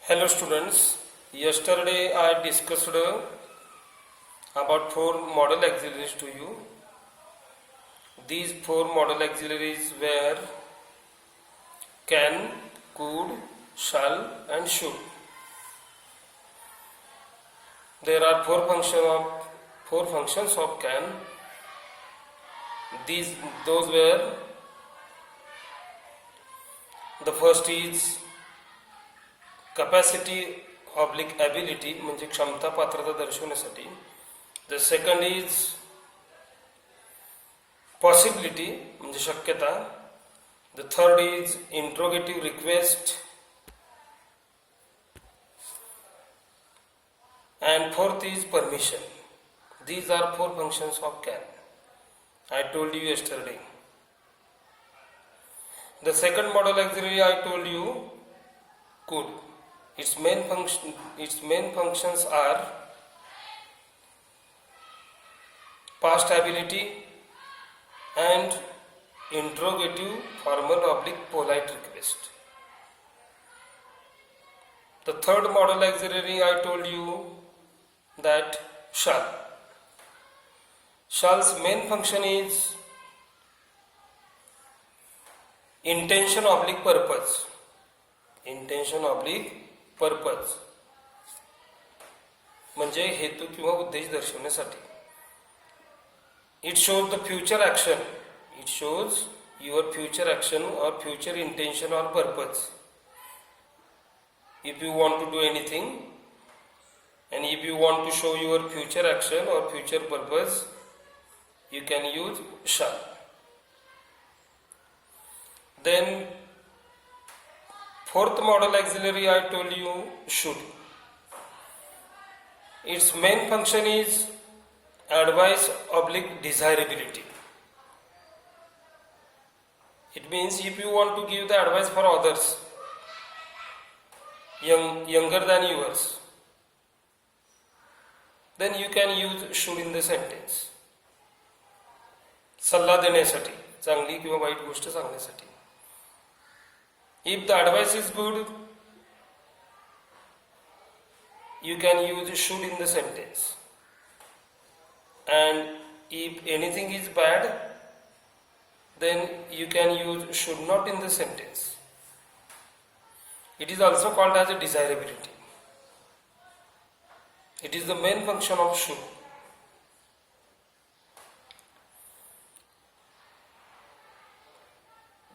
Hello students, yesterday I discussed about 4 model auxiliaries to you. These 4 model auxiliaries were can, could, shall and should. There are 4 functions of can. Those were, the first is capacity oblique ability म्हणजे क्षमता पात्रता दर्शवण्यासाठी. The second is possibility म्हणजे शक्यता. The third is interrogative request and fourth is permission. These are 4 functions of can. I told you yesterday. The second model auxiliary I told you, could. Its main functions are past ability and interrogative formal oblique polite request. The third model auxiliary I told you that shall. Shall's main function is intention oblique purpose. Intention oblique purpose म्हणजे हेतू किंवा उद्देश दर्शवण्यासाठी. It shows the future action. It shows your future action or future intention or purpose. If you want to do anything and if you want to show your future action or future purpose, you can use shall. Then fourth model auxiliary I told you, should. Its main function is advice oblique desirability. It means if you want to give the advice for others younger than yours, then you can use should in the sentence. सल्ला देण्यासाठी, चांगली किंवा white गोष्ट सांगण्यासाठी. If the advice is good, you can use should in the sentence. And if anything is bad, then you can use should not in the sentence. It is also called as a desirability. It is the main function of should.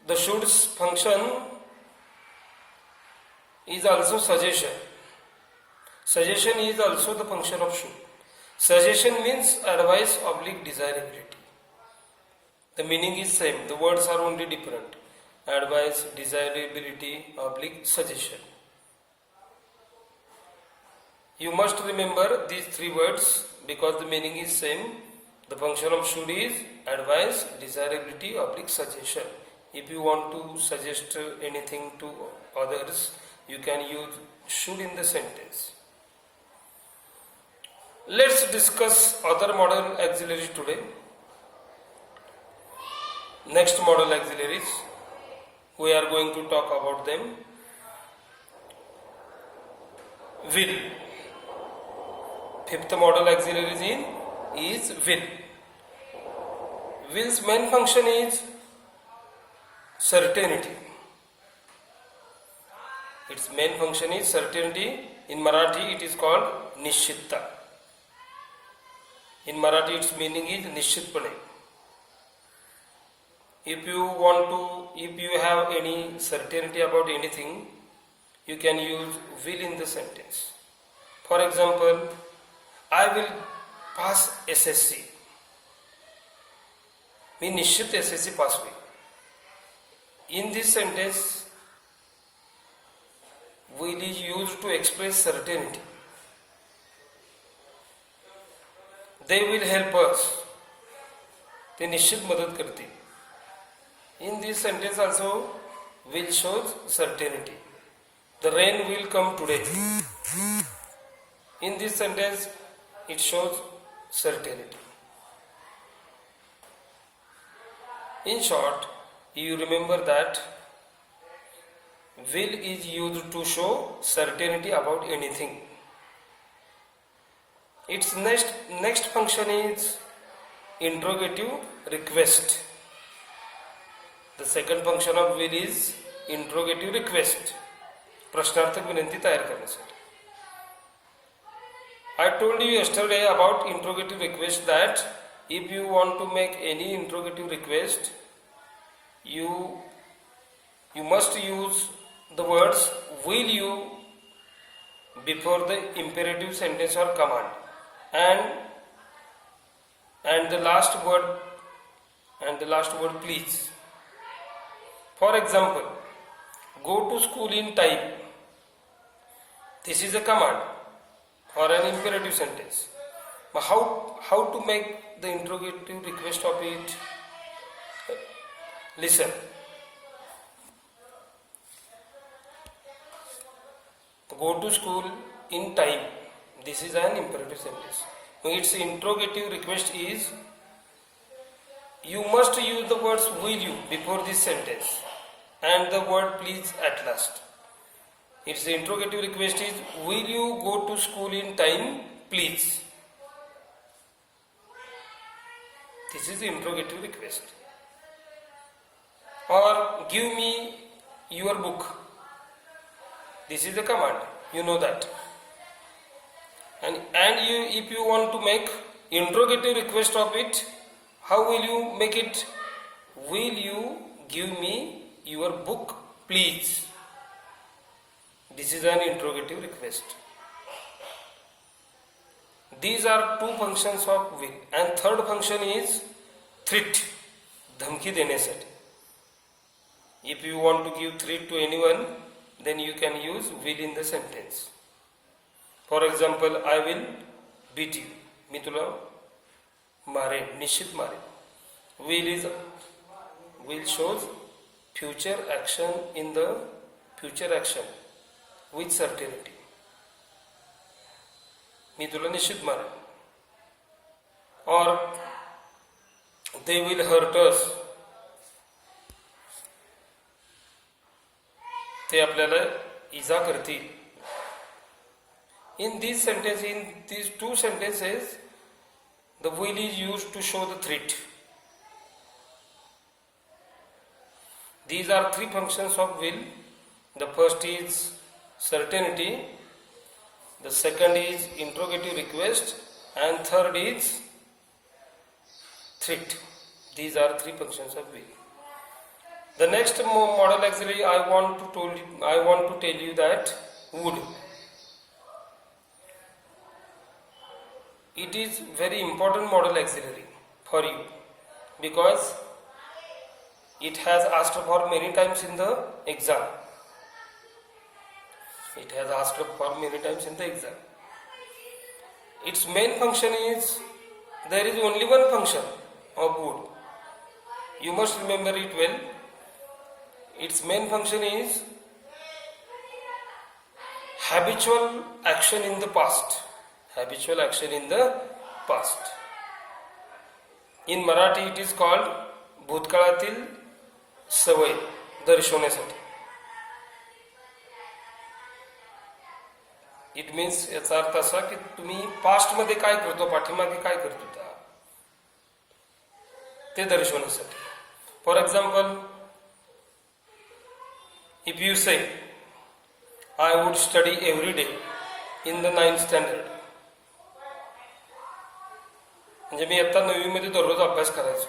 The should's function is also suggestion. Suggestion is also the function of should. Suggestion means advice oblique desirability. The meaning is same, the words are only different. Advice, desirability, oblique suggestion. You must remember these 3 words because the meaning is same. The function of should is advice, desirability, oblique suggestion. If you want to suggest anything to others, you can use should in the sentence. Let's discuss other model auxiliaries today. Next model auxiliaries, we are going to talk about them. Will. Fifth model auxiliary is will. Will's main function is certainty. Its main function is certainty. In Marathi it is called nishchitta. In Marathi its meaning is nishchitpane. If you have any certainty about anything, you can use will in the sentence. For example, I will pass SSC. मी निश्चित SSC पास होईल. In this sentence, will is used to express certainty. They will help us. ते निश्चित मदत करतील. In this sentence also, will shows certainty. The rain will come today. In this sentence, it shows certainty. In short, you remember that Will is used to show certainty about anything. Its next function is interrogative request. The second function of will is interrogative request. प्रश्नार्थक विनंती तयार करण्यासाठी. I told you yesterday about interrogative request that if you want to make any interrogative request, you must use the words will you before the imperative sentence or command, and the last word please. For example, go to school in time. This is a command or an imperative sentence. But how to make the interrogative request of it? Listen. Go to school in time. This is an imperative sentence. Its interrogative request is you must use the words will you before this sentence and the word please at last. Its interrogative request is will you go to school in time please. This is the interrogative request. Or give me your book. This is the command. You know that. And you, if you want to make interrogative request of it, how will you make it? Will you give me your book please? This is an interrogative request. These are two functions of will. And third function is threat. धमकी देण्यासाठी. If you want to give threat to anyone, then you can use will in the sentence. For example, I will beat you. मी तुला मारेन, निश्चित मारेन. Will shows future action in the future action with certainty. मी तुला निश्चित मारेन. Or they will hurt us. ते आपल्याला इजा करतील. In these two sentences, the will is used to show the threat. These are three functions of will. The first is certainty, the second is interrogative request, and third is threat. These are three functions of will. The next model auxiliary I want to tell you that would. It is very important model auxiliary for you because it has asked for many times in the exam. Its main function is, there is only one function of would. You must remember it well. Its main function is habitual action in the past. In Marathi it is called भूतकाळातील सवय दर्शवण्यासाठी. It means याचा अर्थ असा की तुम्ही past मध्ये काय करतो, पाठीमागे काय करतो ते दर्शवण्यासाठी. For example, if you say I would study every day in the 9th standard, म्हणजे मी आता 9वी मध्ये दररोज अभ्यास करायचो.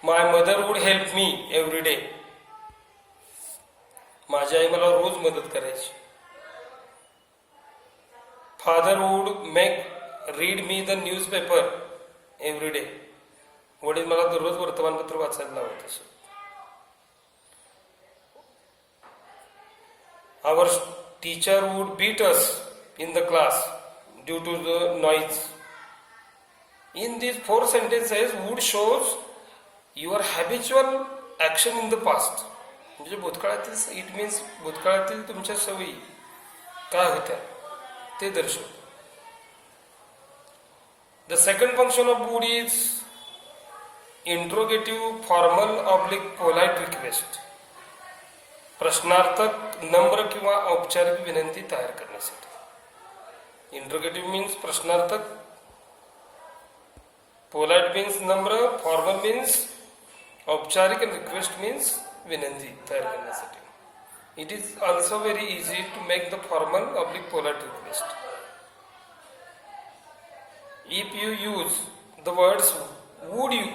My mother would help me every day. माझी आई मला रोज मदत करायची. Father would read me the newspaper every day. वडील मला दररोज वर्तमानपत्र वाचायला लावत असत. Our teacher would beat us in the class due to the noise. In these four sentences, would shows your habitual action in the past. म्हणजे भूतकाळातील, it means भूतकाळातील तुमच्या सवयी काय होत्या ते दर्शवतो. The second function of would is interrogative formal / polite request. प्रश्नार्थक नम्र किंवा औपचारिक विनंती तयार करण्यासाठी. इंट्रोगेटिव्ह मीन्स प्रश्नार्थक, पोलाइट मीन्स नम्र, फॉर्मल मीन्स औपचारिक, and रिक्वेस्ट मीन्स विनंती तयार करण्यासाठी. It is also very easy to make the formal oblique polite request. If you use the words would you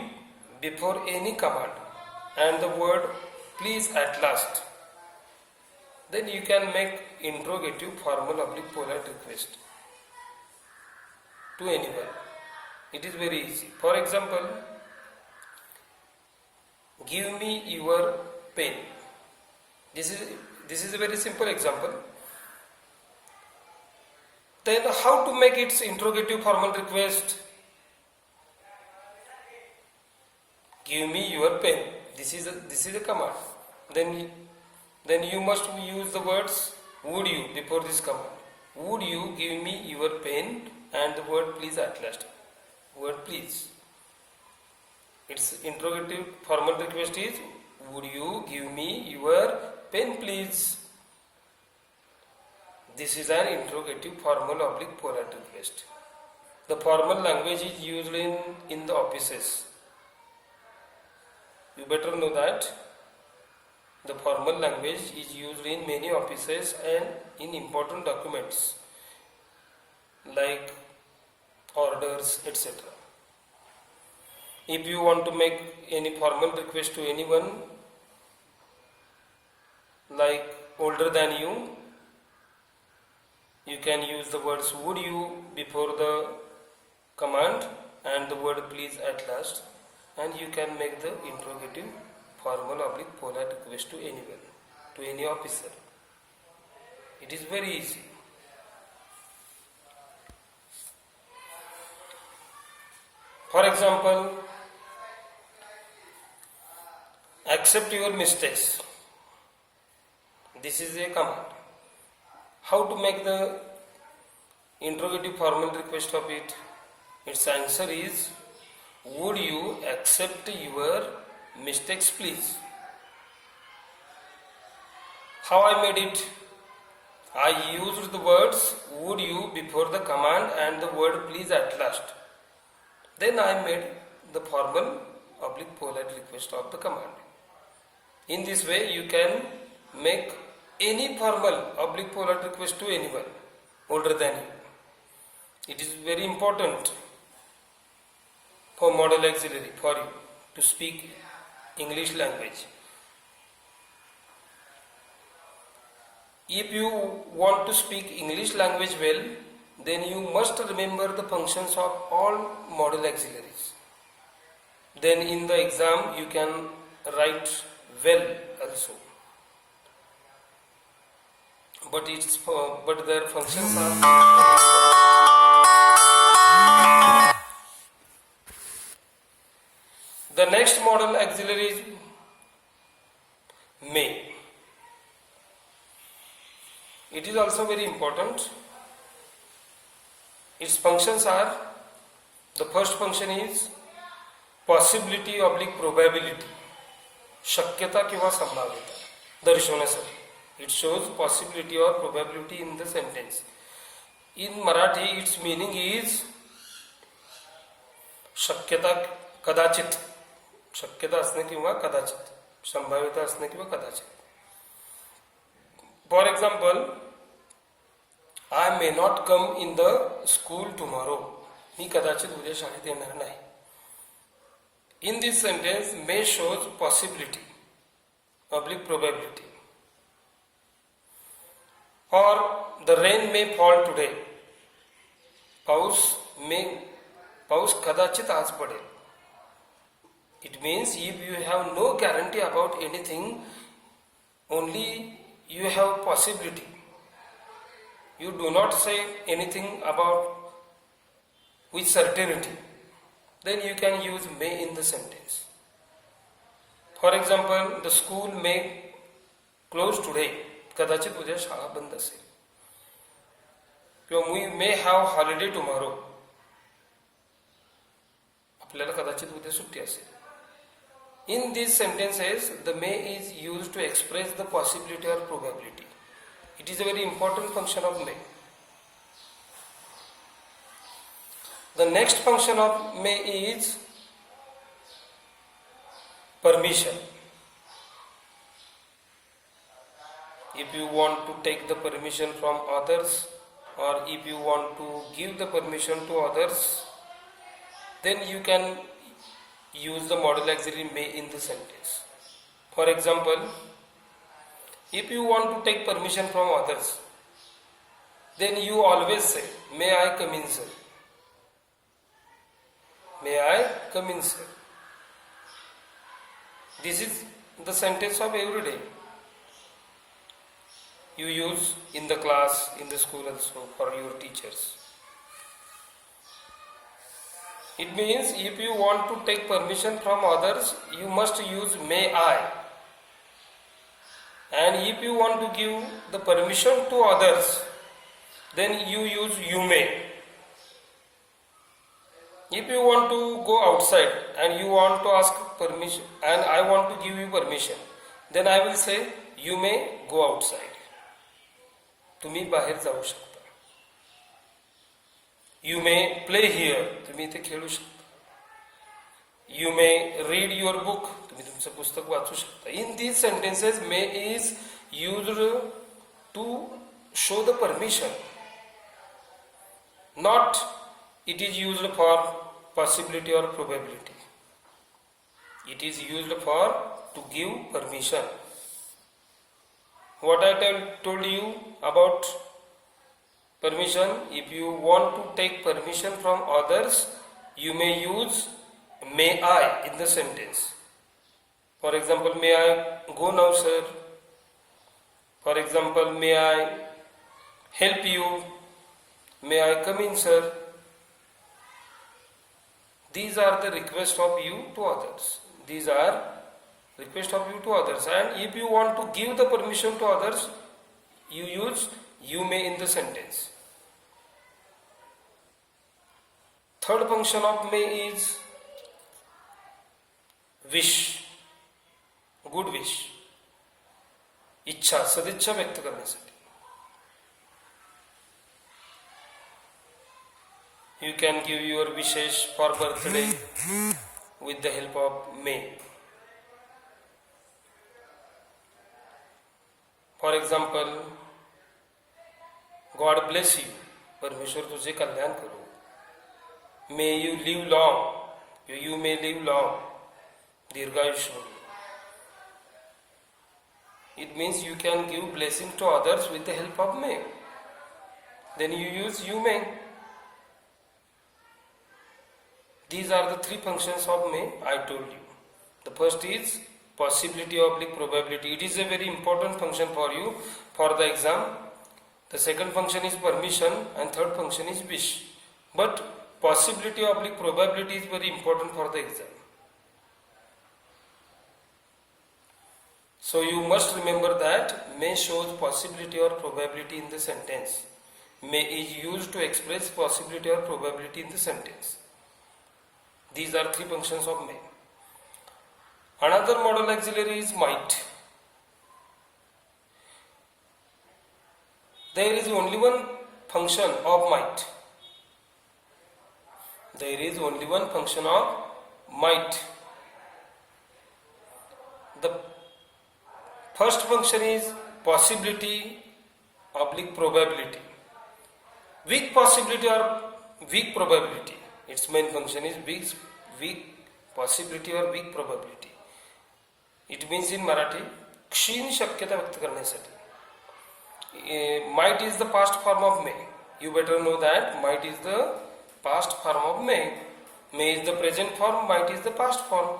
before any command and the word please at last, then you can make interrogative formal oblique polite request to anyone. It is very easy. For example, give me your pen. This is a very simple example. Then how to make its interrogative formal request? Give me your pen. This is a command. Then you must use the words would you before this command. Would you give me your pen and the word please at last. Word please. Its interrogative formal request is would you give me your pen please. This is an interrogative formal oblique polite request. The formal language is used in the offices. You better know that the formal language is used in many offices and in important documents like orders, etc. If you want to make any formal request to anyone like older than you, you can use the words would you before the command and the word please at last, and you can make the interrogative formal oblique polite request to anyone, to any officer. It is very easy. For example, accept your mistakes. This is a command. How to make the interrogative formal request of it? Its answer is would you accept your mistakes please. How I made it? I used the words would you before the command and the word please at last. Then I made the formal oblique polite request of the command. In this way you can make any formal oblique polite request to anyone older than you. It is very important for model auxiliary for you to speak English language. If you want to speak English language well, then you must remember the functions of all model auxiliaries. Then in the exam you can write well also. But their functions are. The next model auxiliary is may. It is also very important. Its functions are, the first function is possibility oblique probability, शक्यता किंवा संभाव्यता दर्शवण्यासाठी. It shows possibility or probability in the sentence. In Marathi, its meaning is शक्यता कदाचित, शक्यता असणे किंवा कदाचित, संभाव्यता असणे किंवा कदाचित. For example, I may not come in the school tomorrow. मी कदाचित उद्या शाळेत येणार नाही. In this sentence, may shows possibility, oblique probability. Or the rain may fall today. पाऊस कदाचित आज पडेल. It means if you have no guarantee about anything, only you have possibility. You do not say anything about with certainty. Then you can use may in the sentence. For example, the school may close today. कदाचित उद्या शाळा बंद असेल. किंवा we may have holiday tomorrow. आपल्याला कदाचित उद्या सुट्टी असेल. In these sentences, the may is used to express the possibility or probability. It is a very important function of may. The next function of may is permission. If you want to take the permission from others, or if you want to give the permission to others, then you can use the modal auxiliary may in the sentence. For example, if you want to take permission from others, then you always say, may I come in, sir? May I come in, sir? This is the sentence of every day. You use in the class, in the school also, for your teachers. It means if you want to take permission from others, you must use may I. And if you want to give the permission to others, then you use you may. If you want to go outside and you want to ask permission and I want to give you permission, then I will say you may go outside. तुम्ही बाहेर जाऊ शकता. You may play here. तुम्ही इथे खेळू शकता. You may read your book. तुम्ही तुमचं पुस्तक वाचू शकता. In these sentences, may is used to show the permission. Not it is used for possibility or probability. It is used for to give permission. What I told you about permission, if you want to take permission from others, you may use may I in the sentence. For example, may I go now, sir? For example, may I help you? May I come in, sir? These are the requests of you to others. These are request of you to others. And if you want to give the permission to others, you use you may in the sentence. Third function of may is wish, good wish, इच्छा, सदिच्छा व्यक्त करण्यासाठी. You can give your wishes for birthday with the help of may. For example, God bless you. परमेश्वर तुझे कल्याण करो. May you live long. You may live long. दीर्घायुष्य. It means you can give blessing to others with the help of may. Then you use you may. These are the three functions of may I told you. The first is possibility oblique probability. It is a very important function for you for the exam. The second function is permission and third function is wish. But possibility oblique probability is very important for the exam. So you must remember that may shows possibility or probability in the sentence. May is used to express possibility or probability in the sentence. These are three functions of may. Another modal auxiliary is might. There is only one function of might. There is only one function of might. The first function is possibility oblique probability. Weak possibility or weak probability. Its main function is weak possibility or weak probability. It means in Marathi, क्षीण शक्यता व्यक्त करण्यासाठी. Might is the past form of may. You better know that might is the past form of may. May is the present form, might is the past form.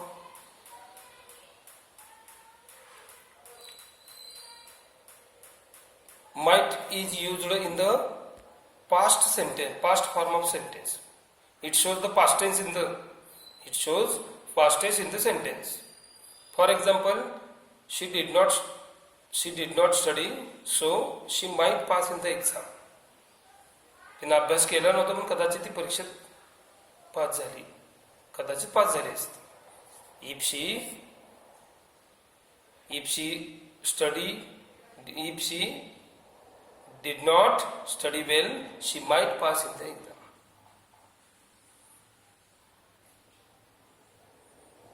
Might is used in the past sentence, past form of sentence. It shows the past tense in the sentence. For example, she did not study, so she might pass in the exam. तिने अभ्यास केला नव्हता पण कदाचित ती परीक्षेत पास झाली असती. If she If she did not study well, she might pass in the exam.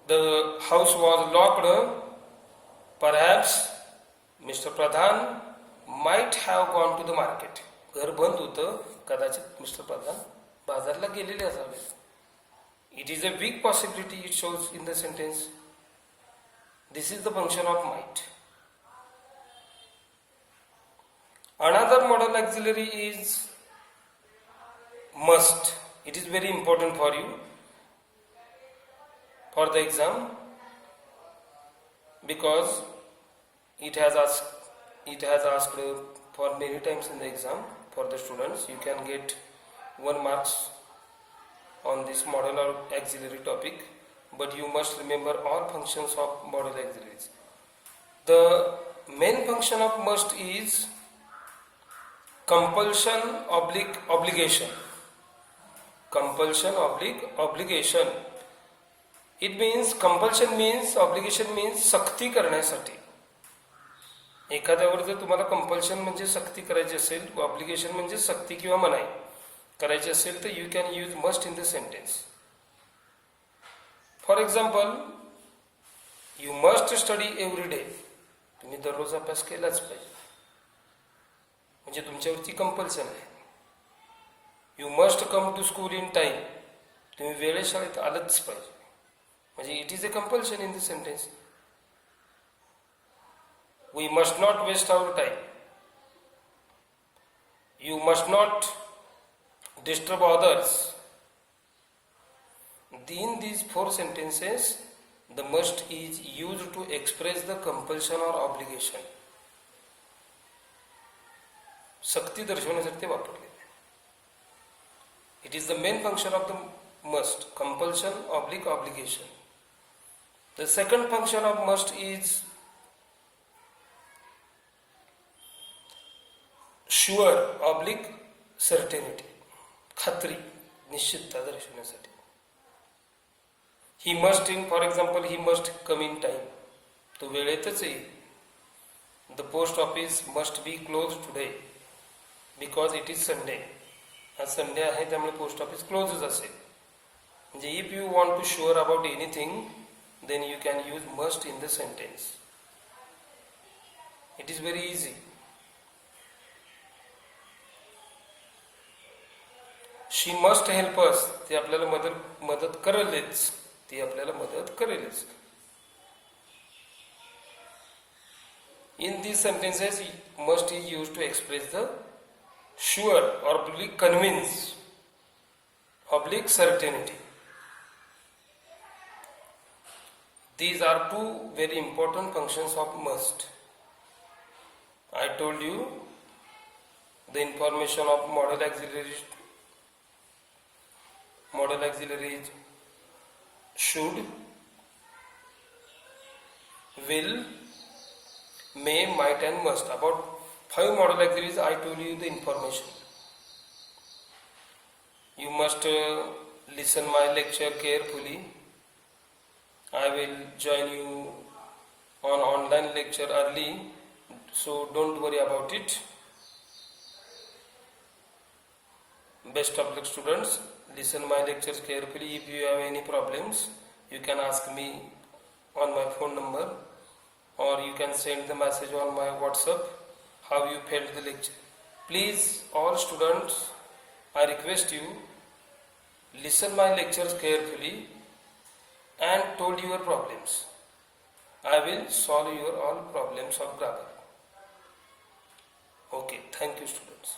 The house was locked. Perhaps Mr. Pradhan might have gone to the market. घर बंद होतं, कदाचित मिस्टर प्रधान बाजारला गेलेले असावे. It is a weak possibility, it shows in the sentence. This is the function of might. Another modal auxiliary is must. It is very important for you for the exam because it has asked for many times in the exam for the students. You can get 1 marks on this modal or auxiliary topic, but you must remember all functions of modal auxiliaries. The main function of must is compulsion oblique obligation. Compulsion oblique obligation. It means compulsion means obligation means सक्ती करण्यासाठी. एखाद्यावर जर तुम्हाला compulsion म्हणजे सक्ती करायची असेल, obligation म्हणजे सक्ती किंवा मनाई करायची असेल तर you can use must in the sentence. For example, you must study every day. तुम्ही दररोज अभ्यास केलाच पाहिजे, म्हणजे तुमच्यावरती कंपल्सन आहे. You must come to school in time. तुम्ही वेळेत शाळेत आलंच पाहिजे, म्हणजे it is a compulsion in the sentence. We must not waste our time. You must not disturb others. In these 4 sentences, the must is used to express the compulsion or obligation. सक्ती दर्शवण्यासाठी ते वापरले. It is the main function of the must, compulsion oblique obligation. The second function of must is sure oblique certainty. खात्री, निश्चितता दर्शवण्यासाठी. He must in, for example, he must come in time. तो वेळेतच येईल. The post office must be close today because it is Sunday. आज Sunday आहे त्यामुळे post office क्लोजच असेल. म्हणजे if you want to sure about anything then you can use must in the sentence. It is very easy. She must help us. ती आपल्याला मदत करेलच. ती आपल्याला मदत करेलच. इन these sentences, must is used to express the sure or oblique convince, oblique certainty. These are 2 very important functions of must. I told you the information of modal auxiliaries should, will, may, might and must. About 5 modal auxiliaries I told you the information. You must listen my lecture carefully. I will join you on online lecture early, so don't worry about it. Best of luck, students. Listen my lectures carefully. If you have any problems, you can ask me on my phone number, or you can send the message on my WhatsApp how you felt the lecture. Please, all students, I request you, listen my lectures carefully and told your problems. I will solve your all problems of grammar. Okay, thank you, students.